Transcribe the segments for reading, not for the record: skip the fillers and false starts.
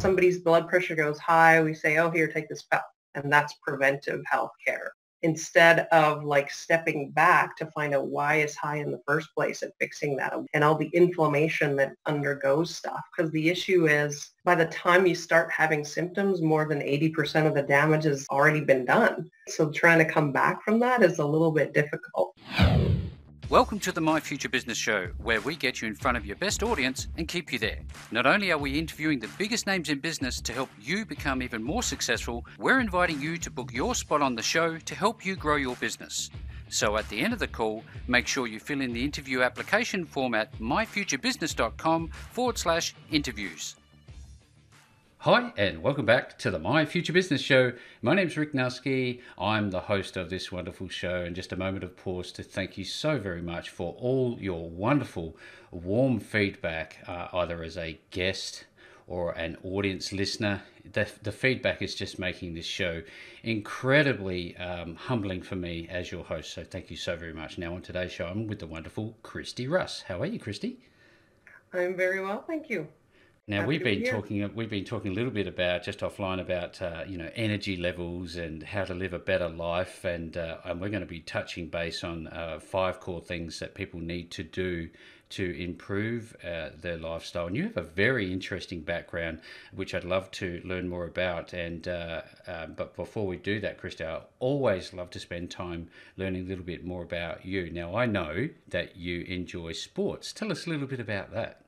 somebody's blood pressure goes high, we say, oh, here, take this pill. And that's preventive health care. Instead of like stepping back to find out why it's high in the first place and fixing that and all the inflammation that undergoes stuff. Because the issue is by the time you start having symptoms, more than 80% of the damage has already been done. So trying to come back from that is a little bit difficult. Welcome to the My Future Business Show, where we get you in front of your best audience and keep you there. Not only are we interviewing the biggest names in business to help you become even more successful, we're inviting you to book your spot on the show to help you grow your business. So at the end of the call, make sure you fill in the interview application form at myfuturebusiness.com/interviews. Hi, and welcome back to the My Future Business Show. My name's Rick Nuske. I'm the host of this wonderful show, and just a moment of pause to thank you so very much for all your wonderful, warm feedback, either as a guest or an audience listener. The feedback is just making this show incredibly humbling for me as your host, so thank you so very much. Now on today's show, I'm with the wonderful Kristy Russ. How are you, Kristy? I'm very well, thank you. Now we've been talking a little bit about just offline about energy levels and how to live a better life, and we're going to be touching base on 5 core things that people need to do to improve their lifestyle. And you have a very interesting background, which I'd love to learn more about. And but before we do that, Kristy, I always love to spend time learning a little bit more about you. Now I know that you enjoy sports. Tell us a little bit about that.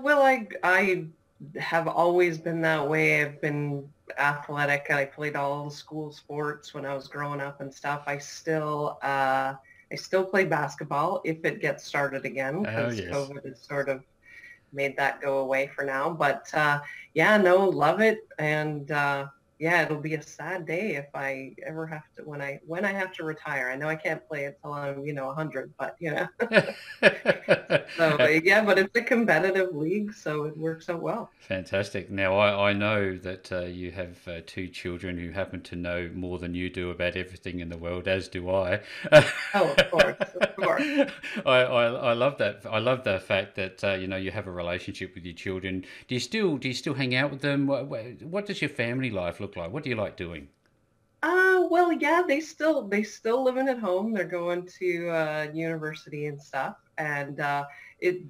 Well, I have always been that way. I've been athletic. I played all the school sports when I was growing up and stuff. I still play basketball if it gets started again, because COVID has sort of made that go away for now. But love it. And it'll be a sad day if I ever have to, when I have to retire. I know I can't play until I'm 100, but So but it's a competitive league, so it works out well. Fantastic. Now I know that you have 2 children who happen to know more than you do about everything in the world, as do I. Oh, of course. I love that. I love the fact that you have a relationship with your children. Do you still hang out with them? What does your family life look like? What do you like doing? Well, yeah, they still living at home. They're going to university and stuff. And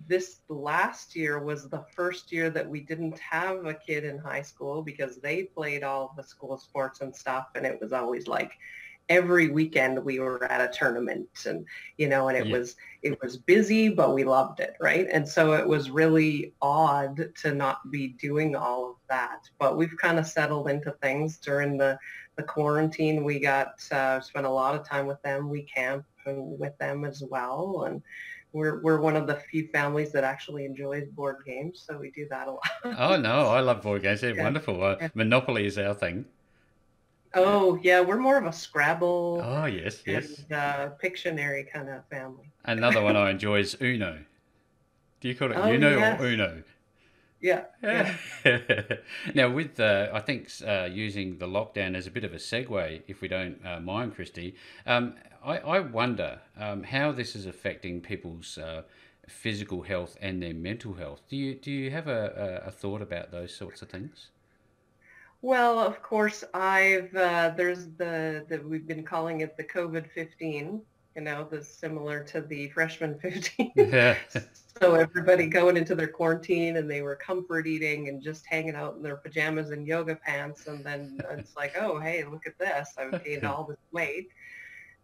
this last year was the first year that we didn't have a kid in high school, because they played all the school sports and stuff. And it was always like every weekend we were at a tournament, and it was busy, but we loved it, right? And so it was really odd to not be doing all of that. But we've kind of settled into things during the quarantine. We got spent a lot of time with them. We camp with them as well, and we're one of the few families that actually enjoys board games, so we do that a lot. Oh no, I love board games. They're wonderful. Monopoly is our thing. Oh yeah, we're more of a Scrabble. Oh yes. And Pictionary kind of family. Another one I enjoy is Uno. Do you call it Uno or Uno? Yeah. Now, with I think using the lockdown as a bit of a segue, if we don't mind, Kristy, I wonder how this is affecting people's physical health and their mental health. Do you have a thought about those sorts of things? Well, of course, there's we've been calling it the COVID-15. That's similar to the freshman 15. Yeah. So everybody going into their quarantine, and they were comfort eating and just hanging out in their pajamas and yoga pants. And then it's like, oh, hey, look at this. I've gained all this weight.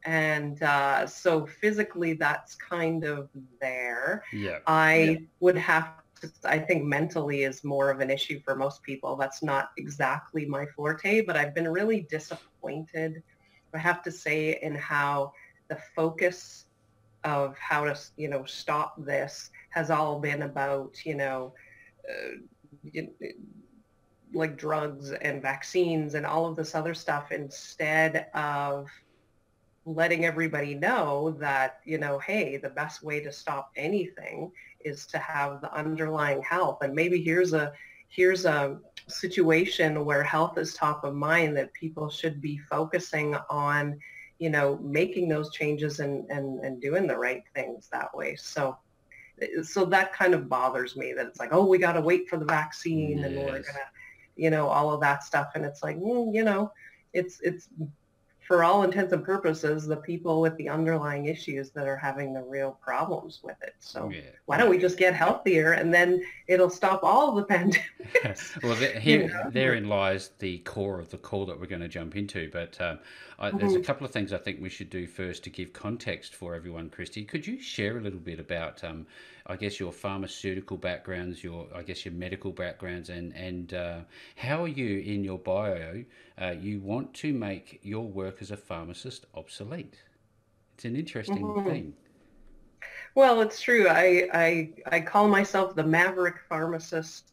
And so physically that's kind of there. Yeah. I think mentally is more of an issue for most people. That's not exactly my forte, but I've been really disappointed, I have to say, in how the focus of how to, stop this has all been about, like drugs and vaccines and all of this other stuff, instead of letting everybody know that, hey, the best way to stop anything is to have the underlying health. And maybe here's a situation where health is top of mind, that people should be focusing on, making those changes and doing the right things that way. So So that kind of bothers me, that it's like, oh, we got to wait for the vaccine and we're Yes. gonna, all of that stuff. And it's like, it's for all intents and purposes, the people with the underlying issues that are having the real problems with it. So Yeah. why don't Yeah. we just get healthier, and then it'll stop all of the pandemics? Well, you here, therein lies the core of the call that we're going to jump into. But there's a know? couple of things I think we should do first to give context for everyone. Kristy, could you share a little bit about, I guess, your pharmaceutical backgrounds, I guess, your medical backgrounds, and how are you in your bio? You want to make your work as a pharmacist obsolete. It's an interesting Mhm. thing. Well, it's true. I call myself the Maverick Pharmacist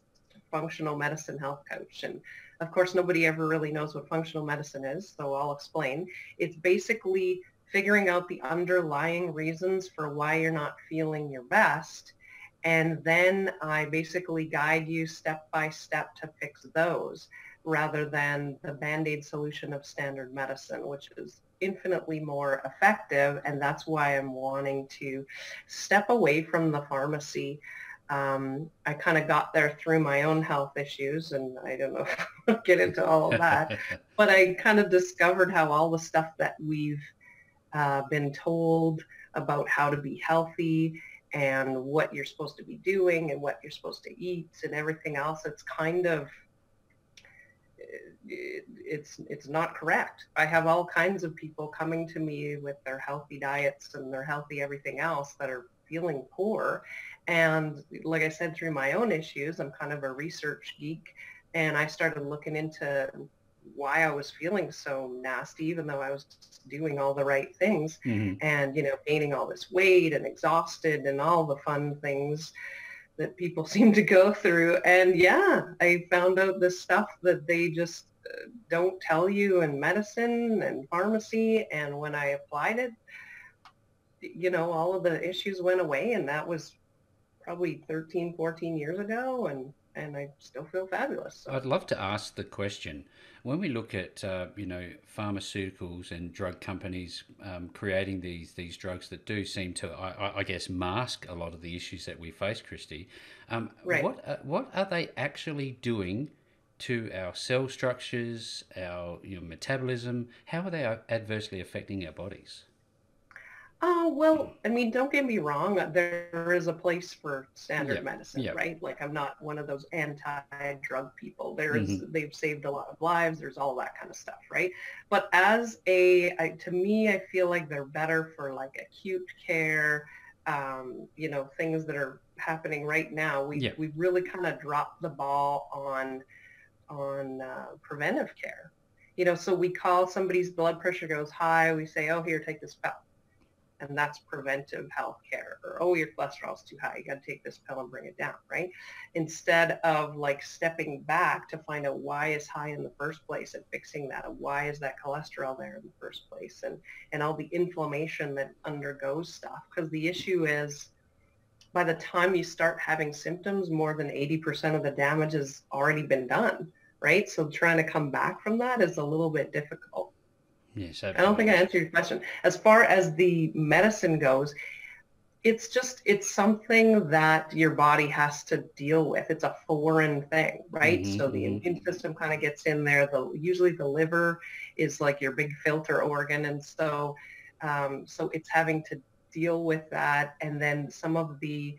functional medicine health coach. And of course, nobody ever really knows what functional medicine is, so I'll explain. It's basically figuring out the underlying reasons for why you're not feeling your best. And then I basically guide you step by step to fix those, rather than the Band-Aid solution of standard medicine, which is infinitely more effective. And that's why I'm wanting to step away from the pharmacy. I kind of got there through my own health issues, and I don't know if I'll get into all of that, but I kind of discovered how all the stuff that we've been told about how to be healthy and what you're supposed to be doing and what you're supposed to eat and everything else, it's kind of it's not correct. I have all kinds of people coming to me with their healthy diets and their healthy everything else that are feeling poor. And like I said, through my own issues, I'm kind of a research geek, and I started looking into why I was feeling so nasty, even though I was doing all the right things, Hmm. and, gaining all this weight and exhausted and all the fun things that people seem to go through. And yeah, I found out this stuff that they just don't tell you in medicine and pharmacy. And when I applied it, all of the issues went away. And that was probably 13, 14 years ago. And I still feel fabulous. So. I'd love to ask the question. When we look at pharmaceuticals and drug companies creating these drugs that do seem to, I guess, mask a lot of the issues that we face, Kristy, Right. what are they actually doing to our cell structures, our metabolism? How are they adversely affecting our bodies? Oh, well, I mean, don't get me wrong. There is a place for standard Yep. medicine, Yep. right? Like, I'm not one of those anti-drug people. Hmm. They've saved a lot of lives. There's all that kind of stuff, right? But to me, I feel like they're better for like acute care, things that are happening right now. Yep. We've really kind of dropped the ball on preventive care. So we call somebody's blood pressure goes high. We say, oh, here, take this pill, and that's preventive health care. Or, oh, your cholesterol's too high, you got to take this pill and bring it down, right? Instead of like stepping back to find out why it's high in the first place and fixing that, and why is that cholesterol there in the first place, and all the inflammation that undergoes stuff. Because the issue is, by the time you start having symptoms, more than 80% of the damage has already been done, right? So trying to come back from that is a little bit difficult. Yes, I don't think I absolutely. answered your question. As far as the medicine goes, it's something that your body has to deal with. It's a foreign thing, right? Hmm. So the Hmm. immune system kind of gets in there. Usually the liver is like your big filter organ. And so it's having to deal with that. And then some of the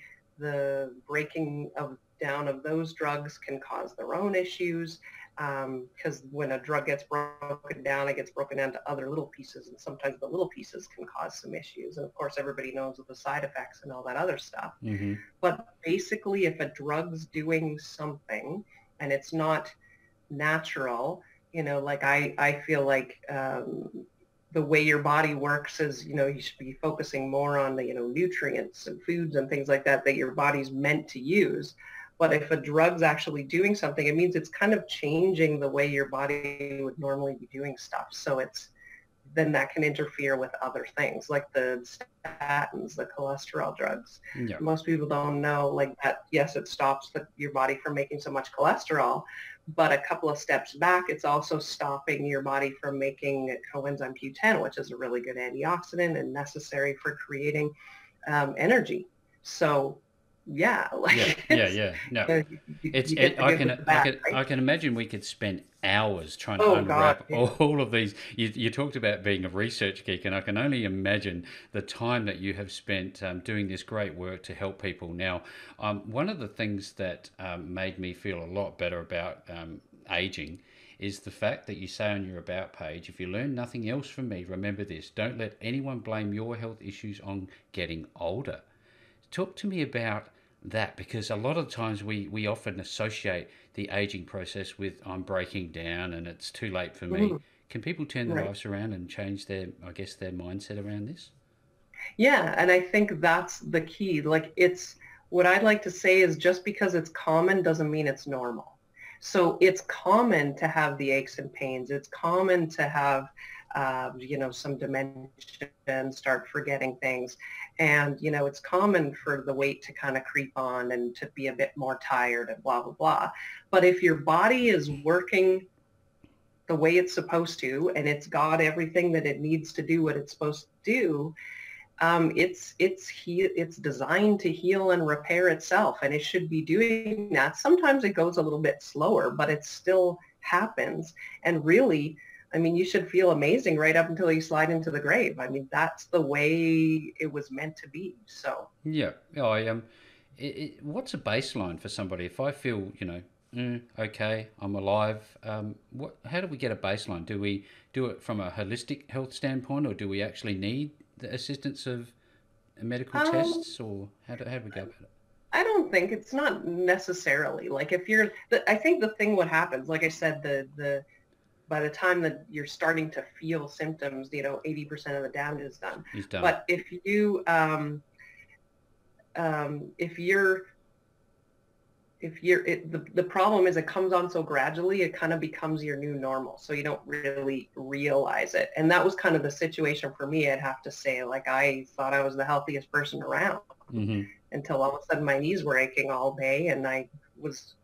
breaking of down of those drugs can cause their own issues, because when a drug gets broken down, it gets broken down to other little pieces, and sometimes the little pieces can cause some issues. And of course, everybody knows of the side effects and all that other stuff. Hmm. But basically, if a drug's doing something and it's not natural, like I feel like the way your body works is, you should be focusing more on the, nutrients and foods and things like that your body's meant to use. But if a drug's actually doing something, it means it's kind of changing the way your body would normally be doing stuff. So then that can interfere with other things like the statins, the cholesterol drugs. Yep. Most people don't know like that. Yes, it stops your body from making so much cholesterol, but a couple of steps back, it's also stopping your body from making coenzyme Q10, which is a really good antioxidant and necessary for creating energy. So yeah, Yeah, like yeah, it's, yeah. No, you get the good with the bad, I right? can imagine we could spend hours trying to Oh God, unwrap yeah. all of these. You talked about being a research geek, and I can only imagine the time that you have spent doing this great work to help people. Now, one of the things that made me feel a lot better about aging is the fact that you say on your about page, if you learn nothing else from me, remember this: don't let anyone blame your health issues on getting older. Talk to me about that, because a lot of times we often associate the aging process with I'm breaking down and it's too late for me. Mhm. Can people turn their Right. lives around and change their, I guess, their mindset around this? Yeah, and I think that's the key. Like it's what I'd like to say is just because it's common doesn't mean it's normal. So it's common to have the aches and pains. It's common to have, some dementia and start forgetting things. And, it's common for the weight to kind of creep on and to be a bit more tired and blah, blah, blah. But if your body is working the way it's supposed to and it's got everything that it needs to do what it's supposed to do, it's designed to heal and repair itself, and it should be doing that. Sometimes it goes a little bit slower, but it still happens. And really, I mean, you should feel amazing right up until you slide into the grave. I mean, that's the way it was meant to be. So, Yeah, I what's a baseline for somebody if I feel okay, I'm alive? What? How do we get a baseline? Do we do it from a holistic health standpoint, or do we actually need the assistance of medical um, tests, or how do we go about it? I don't think it's not necessarily like if you're, I think the thing what happens, like I said, by the time that you're starting to feel symptoms, 80% of the damage is done. Is done. But if you're the problem is it comes on so gradually, it kind of becomes your new normal. So you don't really realize it. And that was kind of the situation for me. I'd have to say, like, I thought I was the healthiest person around Hmm. until all of a sudden my knees were aching all day and I was,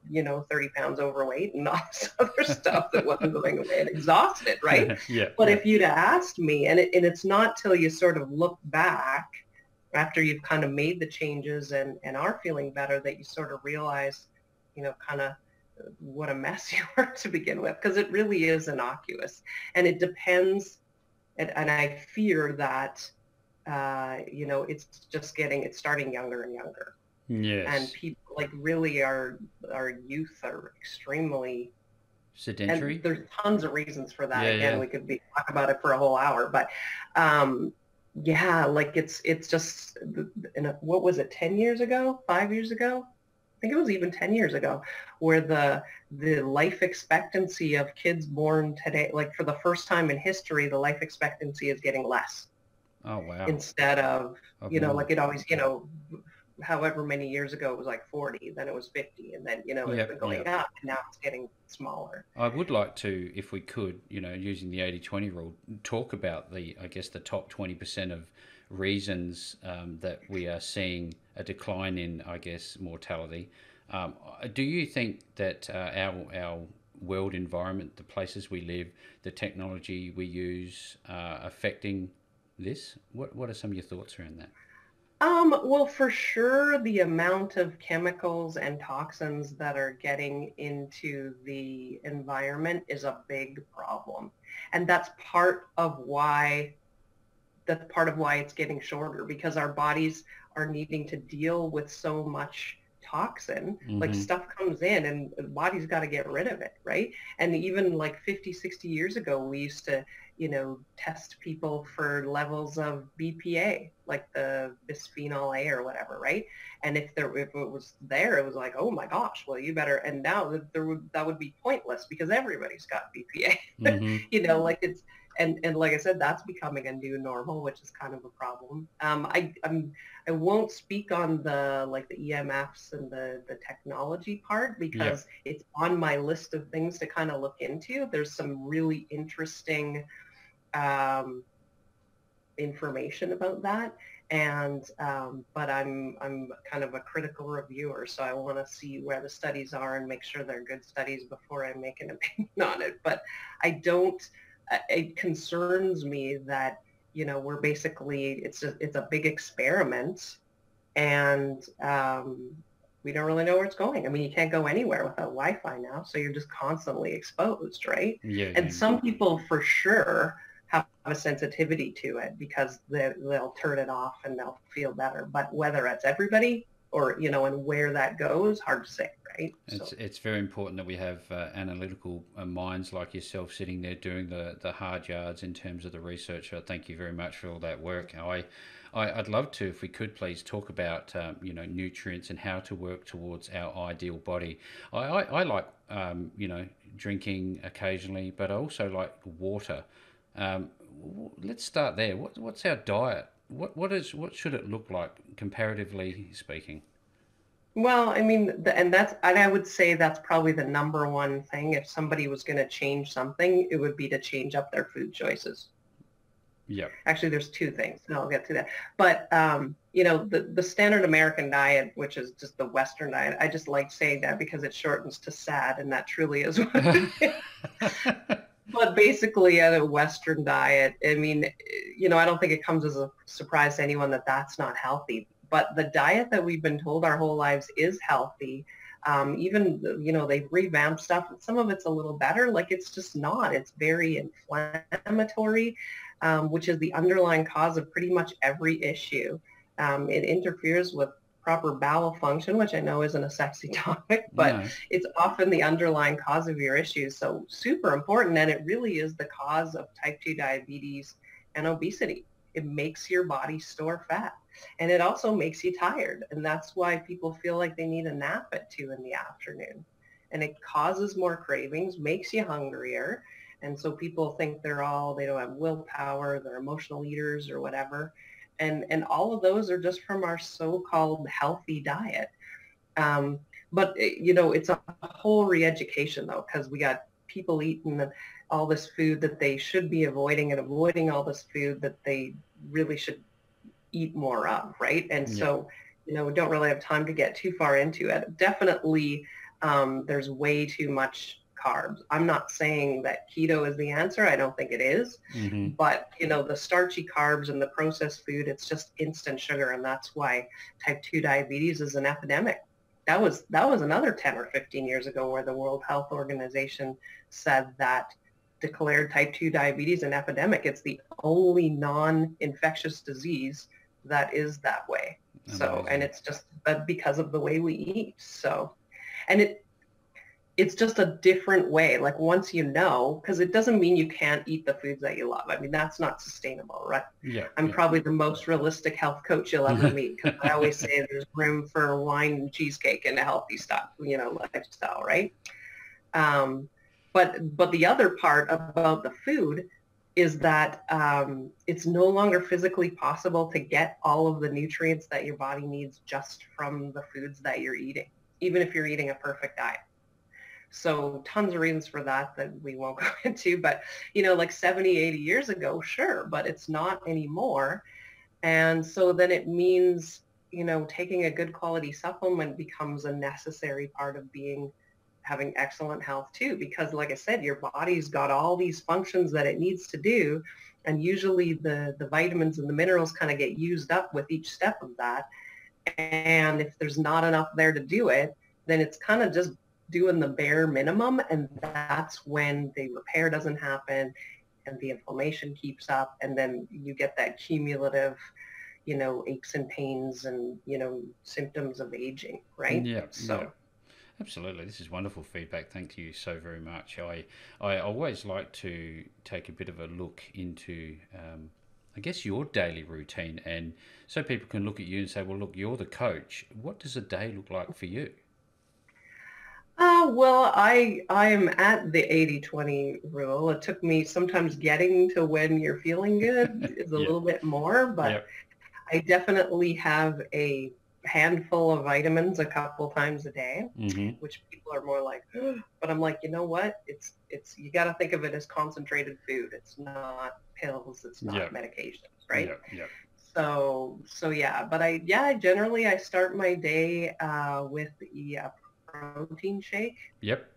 30 pounds overweight and all this other stuff that wasn't going away and exhausted, right? Yeah, But yeah. if you'd asked me, and it's not till you sort of look back after you've kind of made the changes and are feeling better that you sort of realize, kind of what a mess you were to begin with, because it really is innocuous. And it depends, and I fear that, it's just it's starting younger and younger. And Yes. people like really our youth are extremely, and Sedentary. there's tons of reasons for that. Yeah, Again, yeah. we could talk about it for a whole hour, but um, yeah, like it's just, what was it, 10 years ago, 5 years ago? I think it was even 10 years ago, where the life expectancy of kids born today, like for the first time in history, the life expectancy is getting less Oh wow. instead of, Of more. like it always, however many years ago it was like 40, then it was 50, and then, it's been Yep, going yep. up, and now it's getting smaller. I would like to, if we could, using the 80/20 rule, talk about I guess, the top 20% of reasons that we are seeing a decline in, I guess, mortality. Do you think that our world environment, the places we live, the technology we use, affecting this? What are some of your thoughts around that? Well, for sure, the amount of chemicals and toxins that are getting into the environment is a big problem. And that's part of why it's getting shorter, because our bodies are needing to deal with so much toxin. Like Mm-hmm. stuff comes in and the body's got to get rid of it, right? And even like 50, 60 years ago, we used to, test people for levels of BPA, like the bisphenol A or whatever, right? And if it was there, it was like, oh my gosh, well you better. And now that would be pointless because everybody's got BPA. Mm-hmm. Like and like I said, that's becoming a new normal, which is kind of a problem. I won't speak on the EMFs and the technology part Yeah. because it's on my list of things to kind of look into. There's some really interesting um, information about that. And but I'm kind of a critical reviewer, so I want to see where the studies are and make sure they're good studies before I make an opinion on it. But I don't. It concerns me that we're basically it's a big experiment and we don't really know where it's going. I mean, you can't go anywhere without Wi-Fi now, so you're just constantly exposed, right? Yeah, And some people for sure have a sensitivity to it because they'll turn it off and they'll feel better. But whether it's everybody or, and where that goes, hard to say, right? So, it's very important that we have analytical minds like yourself sitting there doing the hard yards in terms of the research. Thank you very much for all that work. I'd love to, if we could, please talk about nutrients and how to work towards our ideal body. I like drinking occasionally, but I also like water. Um, let's start there. What's our diet? What should it look like comparatively speaking? well, I mean, and I would say that's probably the number one thing. If somebody was going to change something, it would be to change up their food choices. Yep. Actually, there's two things, and I'll get to that. But the standard American diet, which is just the Western diet, I just like saying that because it shortens to SAD, and that truly is what it is. But basically, a Western diet, I mean, I don't think it comes as a surprise to anyone that that's not healthy. But the diet that we've been told our whole lives is healthy. Even, they've revamped stuff. Some of it's a little better. Like it's just not. It's very inflammatory, which is the underlying cause of pretty much every issue. It interferes with proper bowel function, which I know isn't a sexy topic, but No. it's often the underlying cause of your issues. So super important. And it really is the cause of type 2 diabetes and obesity. It makes your body store fat. And it also makes you tired. And that's why people feel like they need a nap at 2 in the afternoon. And it causes more cravings, makes you hungrier. And so people think they don't have willpower, they're emotional eaters or whatever. And all of those are just from our so-called healthy diet. But it's a whole re-education though, because we got people eating all this food that they should be avoiding and avoiding all this food that they really should eat more of, right? And Yeah. so, we don't really have time to get too far into it. Definitely, there's way too much carbs. I'm not saying that keto is the answer. I don't think it is. Mm-hmm. But, the starchy carbs and the processed food, it's just instant sugar. And that's why type 2 diabetes is an epidemic. That was another 10 or 15 years ago where the World Health Organization said that declared type 2 diabetes an epidemic. It's the only non-infectious disease that is that way. So, and it's just because of the way we eat. So, and it's just a different way. Like once because it doesn't mean you can't eat the foods that you love. I mean, that's not sustainable, right? Yeah. I'm probably the most realistic health coach you'll ever meet because I always say there's room for wine and cheesecake and a healthy stuff, lifestyle, right? But the other part about the food is that it's no longer physically possible to get all of the nutrients that your body needs just from the foods that you're eating, even if you're eating a perfect diet. So tons of reasons for that we won't go into, but, like 70, 80 years ago, sure, but it's not anymore. And so then it means, taking a good quality supplement becomes a necessary part of having excellent health too, because like I said, your body's got all these functions that it needs to do. And usually the vitamins and the minerals kind of get used up with each step of that. And if there's not enough there to do it, then it's kind of just doing the bare minimum. And that's when the repair doesn't happen and the inflammation keeps up. And then you get that cumulative, aches and pains and, symptoms of aging, right? Yeah. So. Yeah. Absolutely. This is wonderful feedback. Thank you so very much. I always like to take a bit of a look into, I guess, your daily routine. And so people can look at you and say, well, look, you're the coach. What does a day look like for you? Well, I am at the 80-20 rule. It took me sometimes getting to when you're feeling good is a Yeah. little bit more, but Yep. I definitely have a handful of vitamins a couple times a day, Mm-hmm. which people are more like, but I'm like, you know what? It's you got to think of it as concentrated food. It's not pills. It's not Yep. medications, right? Yep. Yep. So yeah, but I generally I start my day with the protein shake. Yep.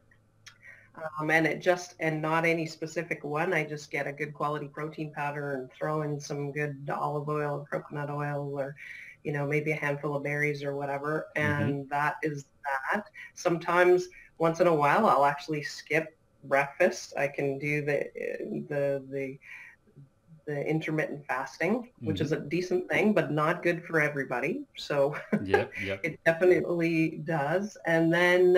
And not any specific one. I just get a good quality protein powder and throw in some good olive oil, coconut oil, or, maybe a handful of berries or whatever. Mm-hmm. And that is that. Sometimes once in a while, I'll actually skip breakfast. I can do the intermittent fasting, which Mm-hmm. is a decent thing, but not good for everybody. So Yep. Yep. it definitely does. And then,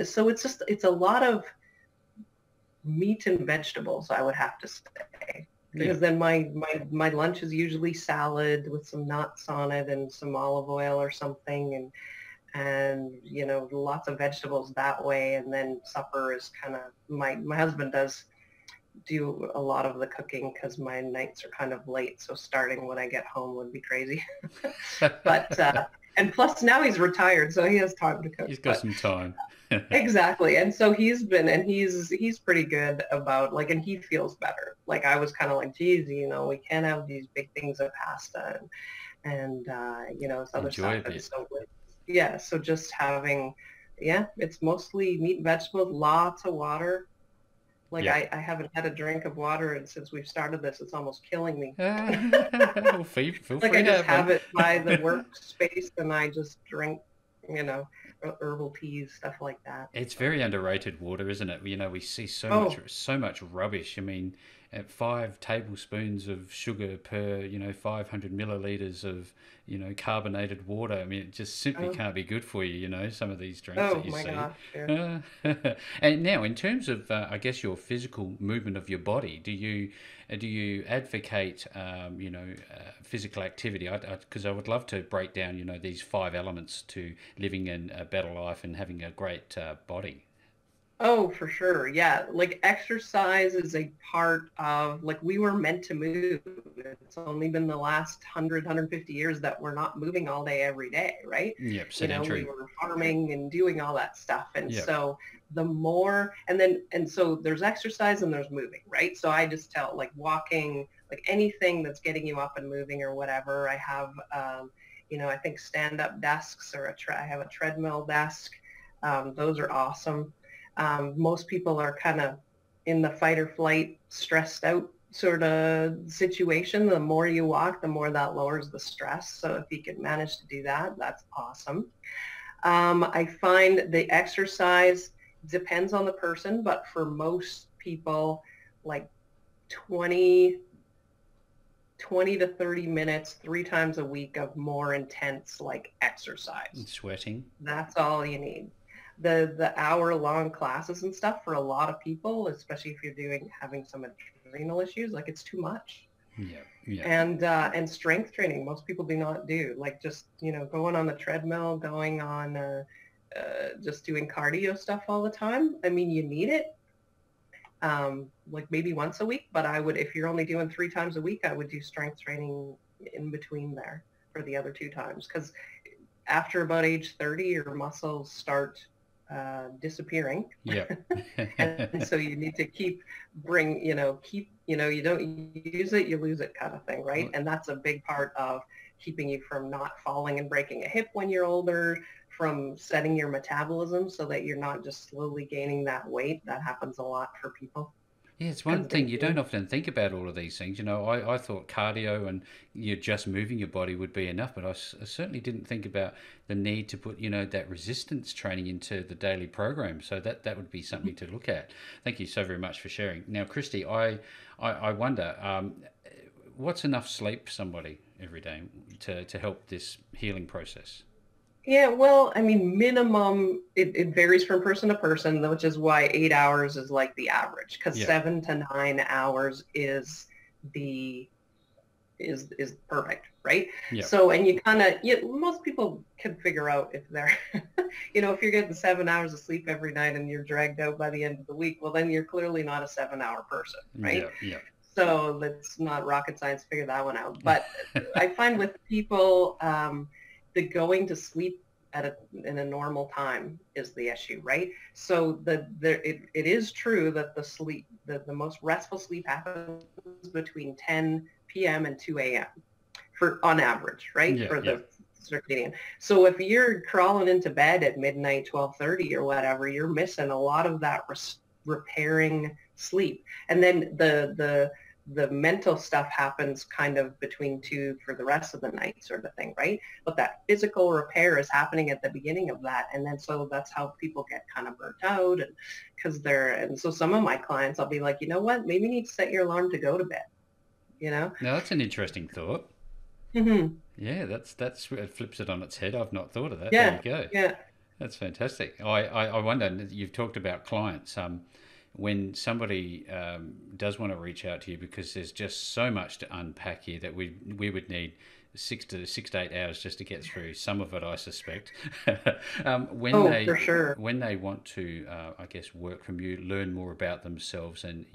so it's a lot of meat and vegetables, I would have to say, because Yep. then my lunch is usually salad with some nuts on it and some olive oil or something, and lots of vegetables that way. And then supper is kind of my husband does do a lot of the cooking because my nights are kind of late, so starting when I get home would be crazy. But and plus now he's retired, so he has time to cook. He's got But some time. exactly. And so he's pretty good about, like, and he feels better. Like, I was kind of like, geez, we can't have these big things of pasta and this other Enjoy stuff. a And bit. so, yeah, so just having, yeah, it's mostly meat and vegetables, lots of water. Like, Yep. I haven't had a drink of water, and since we've started this, it's almost killing me. Well, feel Like, I free to just have one. have it by the workspace and I just drink, you know, herbal teas, stuff like that. It's So, very underrated water, isn't it? We see oh, so much rubbish. I mean, at 5 tablespoons of sugar per 500 milliliters of carbonated water. I mean, it just simply oh, can't be good for you. Some of these drinks that oh you my see. gosh, yeah. And now, in terms of, I guess, your physical movement of your body, do you advocate physical activity? Because I would love to break down these 5 elements to living a better life and having a great body. Oh, for sure. Yeah. Like, exercise is a part of, like, we were meant to move. It's only been the last 150 years that we're not moving all day, every day, right? Yep, We sedentary. were farming and doing all that stuff. And Yep. so the more, and so there's exercise and there's moving, right? So I just tell, like, walking, like, anything that's getting you up and moving or whatever. I have, I think stand-up desks, or I have a treadmill desk. Those are awesome. Most people are kind of in the fight or flight, stressed out sort of situation. The more you walk, the more that lowers the stress. So if you can manage to do that, that's awesome. I find the exercise depends on the person, but for most people, like 20, 20 to 30 minutes, 3 times a week of more intense, like, exercise. Sweating. That's all you need. The hour-long classes and stuff, for a lot of people, especially if you're having some adrenal issues, like, it's too much. Yep. Yep. And strength training, most people do not do, like, just going on the treadmill, going on just doing cardio stuff all the time. I mean, you need it, like, maybe once a week, but I would, if you're only doing 3 times a week, I would do strength training in between there for the other 2 times, because after about age 30, your muscles start disappearing. Yep. And so you need to you don't use it, you lose it, kind of thing, right? And that's a big part of keeping you from not falling and breaking a hip when you're older, from setting your metabolism so that you're not just slowly gaining that weight. That happens a lot for people Yeah, it's one because thing they you don't do. often think about all of these things. I thought cardio and you just moving your body would be enough, but I certainly didn't think about the need to put, that resistance training into the daily program. So that would be something to look at. Thank you so very much for sharing. Now, Kristy, I wonder, what's enough sleep for somebody every day to help this healing process? Yeah, well, I mean, minimum, it varies from person to person, which is why 8 hours is like the average, because Yeah, 7 to 9 hours the is perfect, right? yeah, So, and you kind of, most people can figure out if they're, if you're getting 7 hours of sleep every night and you're dragged out by the end of the week, well, then you're clearly not a 7-hour person, right? yeah, yeah. So that's not rocket science to figure that one out. But I find with people, the going to sleep in a normal time is the issue, right? So it is true that the most restful sleep happens between 10 p.m. and 2 a.m. On average, right? Yeah, For yeah. the circadian. So if you're crawling into bed at midnight, 12:30 or whatever, you're missing a lot of that repairing sleep. And then the mental stuff happens kind of between two for the rest of the night sort of thing, right? But that physical repair is happening at the beginning of that. And then so that's how people get kind of burnt out, and and so some of my clients, I'll be like, you know what, maybe you need to set your alarm to go to bed, you know? Now that's an interesting thought. Mm-hmm. Yeah, that's it flips it on its head. I've not thought of that. There you Yeah. go. Yeah. That's fantastic. I wonder, you've talked about clients. When somebody does want to reach out to you, because there's just so much to unpack here that we would need 6 to 8 hours just to get through some of it, I suspect. For sure. When they want to, I guess, work from you, learn more about themselves, and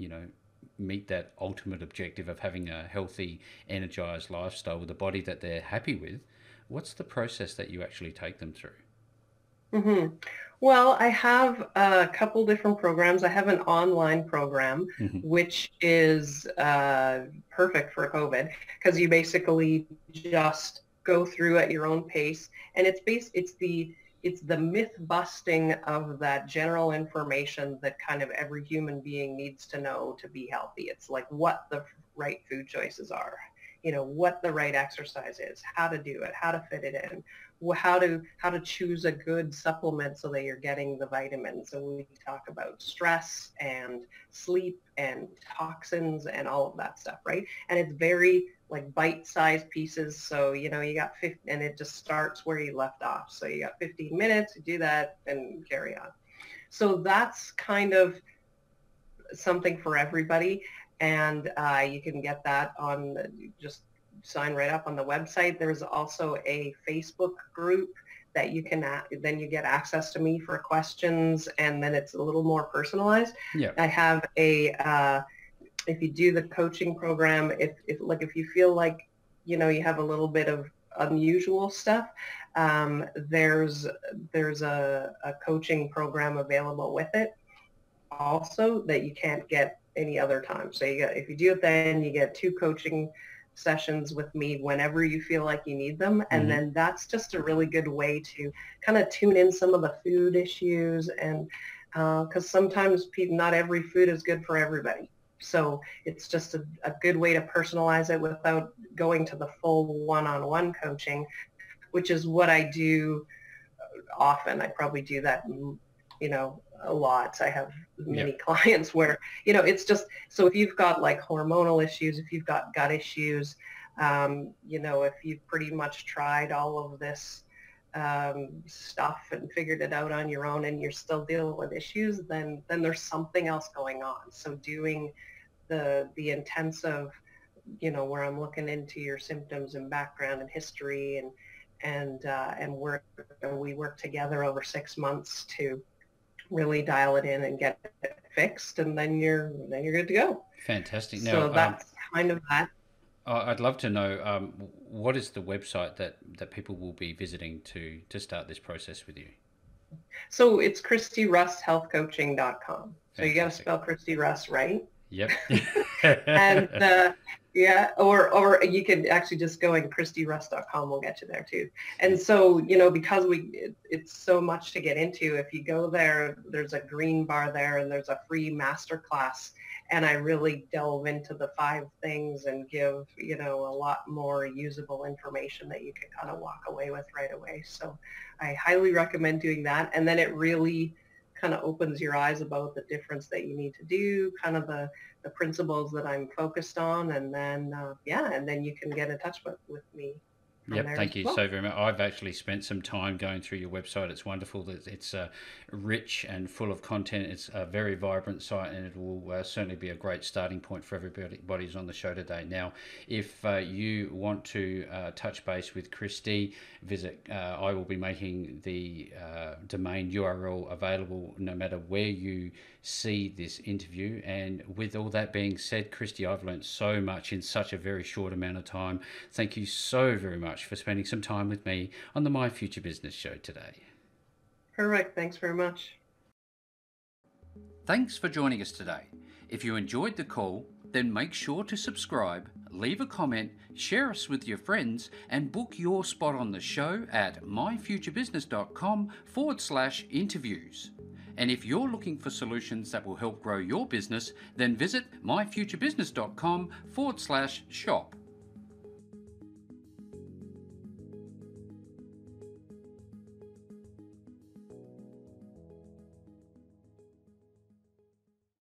meet that ultimate objective of having a healthy, energized lifestyle with a body that they're happy with, what's the process that you actually take them through? Mm-hmm. Well, I have a couple different programs. I have an online program, Mm-hmm. which is perfect for COVID, because you basically just go through at your own pace, and it's the myth busting of that general information that kind of every human being needs to know to be healthy. It's like what the right food choices are, what the right exercise is, how to do it, how to fit it in, how to choose a good supplement so that you're getting the vitamins. And we talk about stress and sleep and toxins and all of that stuff, right? And it's very like bite-sized pieces. So, you got 50, and it just starts where you left off. So you got 15 minutes to do that and carry on. So that's kind of something for everybody. And you can get that on, just sign right up on the website. There's also a Facebook group that you can, then you get access to me for questions, and then it's a little more personalized. Yeah. I have if you do the coaching program, if you feel like, you have a little bit of unusual stuff, there's a coaching program available with it also that you can't get any other time. So if you do it, then you get 2 coaching sessions with me whenever you feel like you need them. And Mm-hmm. then that's just a really good way to kind of tune in some of the food issues, and because sometimes not every food is good for everybody. So it's just a good way to personalize it without going to the full one-on-one coaching, which is what I do often. I probably do that, a lot. I have many clients where, it's just, so if you've got like hormonal issues, if you've got gut issues, if you've pretty much tried all of this stuff and figured it out on your own and you're still dealing with issues, then there's something else going on. So doing the intensive, where I'm looking into your symptoms and background and history, and we work together over 6 months to really dial it in and get it fixed, and then you're good to go. Fantastic. So Now, that's kind of that. I'd love to know, what is the website that people will be visiting to start this process with you? So it's KristyRussHealthCoaching.com. So you got to spell Kristy Russ right. Yep. And yeah, or you can actually just go in KristyRuss.com. We'll get you there too. And so, because it's so much to get into, if you go there, there's a green bar there and there's a free masterclass. And I really delve into the 5 things and give, a lot more usable information that you can kind of walk away with right away. So I highly recommend doing that. And then it really kind of opens your eyes about the difference that you need to do, kind of the principles that I'm focused on, and then and then you can get in touch with me. Yep, thank you so very much. I've actually spent some time going through your website. It's wonderful. It's rich and full of content. It's a very vibrant site, and it will certainly be a great starting point for everybody who's on the show today. Now, if you want to touch base with Kristy, visit. I will be making the domain URL available no matter where you see this interview. And with all that being said, Kristy, I've learned so much in such a very short amount of time. Thank you so very much for spending some time with me on the My Future Business show today. Perfect. Thanks very much. Thanks for joining us today. If you enjoyed the call, then make sure to subscribe, leave a comment, share us with your friends, and book your spot on the show at myfuturebusiness.com/interviews. And if you're looking for solutions that will help grow your business, then visit myfuturebusiness.com/shop.